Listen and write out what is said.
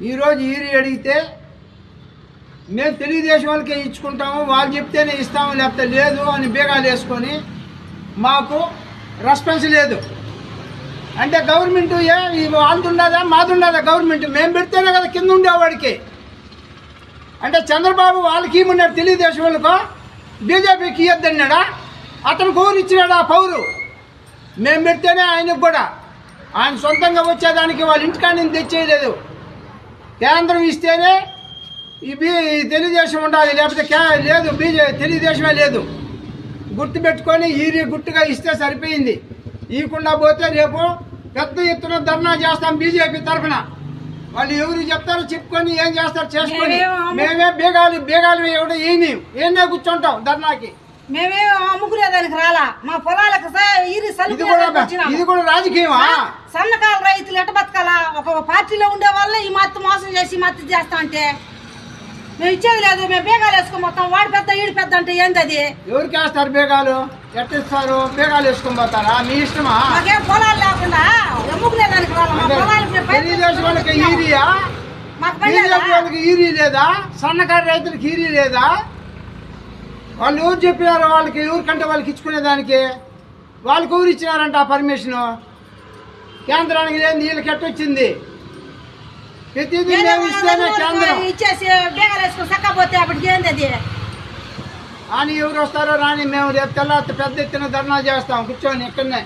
ఈరోజు ఈరి అడిగితే మేము తెలుగుదేశం వాళ్ళకే ఇచ్చుకుంటాము, వాళ్ళు చెప్తేనే ఇస్తాము లేకపోతే లేదు అని బేగాలు వేసుకొని మాకు రెస్పాన్స్ లేదు. అంటే గవర్నమెంట్ వాళ్ళది ఉండదా మాది ఉండదా? గవర్నమెంట్ మేము పెడితేనే కదా కింద ఉండేవాడికి. అంటే చంద్రబాబు వాళ్ళకి ఇవ్వమన్నాడు తెలుగుదేశం వాళ్ళకో, బీజేపీకి ఇవ్వద్దన్నాడా? అతను పౌరు ఇచ్చినాడు ఆ పౌరు. మేము పెడితేనే ఆయనకు కూడా, ఆయన సొంతంగా వచ్చేదానికి వాళ్ళ ఇంటికాడ తెచ్చేయలేదు. కేంద్రం ఇస్తేనే ఇవి తెలుగుదేశం ఉండాలి, లేకపోతే లేదు తెలుగుదేశమే లేదు. గుర్తుపెట్టుకొని ఈరి గుర్తుగా ఇస్తే సరిపోయింది. ఇవ్వకుండా పోతే రేపు పెద్ద ఎత్తున ధర్నా చేస్తాం బీజేపీ తరఫున. వాళ్ళు ఎవరు చెప్తారో చెప్పుకొని ఏం చేస్తారో చేసుకొని మేమే బేగాలు ఎవడో ఏనే కూర్చుంటాం ధర్నాకి. మేమే అమ్ముకునేదానికి రాలా, మా పొలాలకు ఇది కూడా రాజకీయమా? సన్నకాల రైతులు ఎట్ట బతకాలా? ఒక పార్టీలో ఉండే వాళ్ళే ఈ మత్తు మోసం చేసి మత్తు చేస్తా అంటే మేము ఇచ్చేది లేదు. మేము బేగాలు వేసుకొని మొత్తం వాడు పెద్ద ఈడు పెద్ద అంటే ఏంది అది? ఎవరికి వేస్తారు బేగాలు? ఎట్టిస్తారు? బేగాలు వేసుకొని పోతారా? మీ ఇష్టమా? మాకేం పొలాలు లేకుండా అమ్ముకునేదానికి తెలుగుదేశం వాళ్ళకి ఈరియా, బీజేపీ వాళ్ళకి ఈరీ లేదా? సన్నకారు రైతులకి ఈరీ లేదా? వాళ్ళు ఎవరు చెప్పినారు వాళ్ళకి? ఎవరికంటే వాళ్ళకి ఇచ్చుకునేదానికి వాళ్ళకి ఎవరు ఇచ్చినారంట ఆ పర్మిషను? కేంద్రానికి లేని వీళ్ళకి ఎట్టొచ్చింది? ప్రతిదీ మేము ఇస్తేనే కేంద్రం ఇచ్చేసి బేగాలు వేసుకొని సక్కపోతే అప్పటికి ఏంది అది అని ఎవరు వస్తారో రాని మేము రేపు తెల్లారి పెద్ద ఎత్తున ధర్నా చేస్తాం కూర్చొని ఇక్కడనే.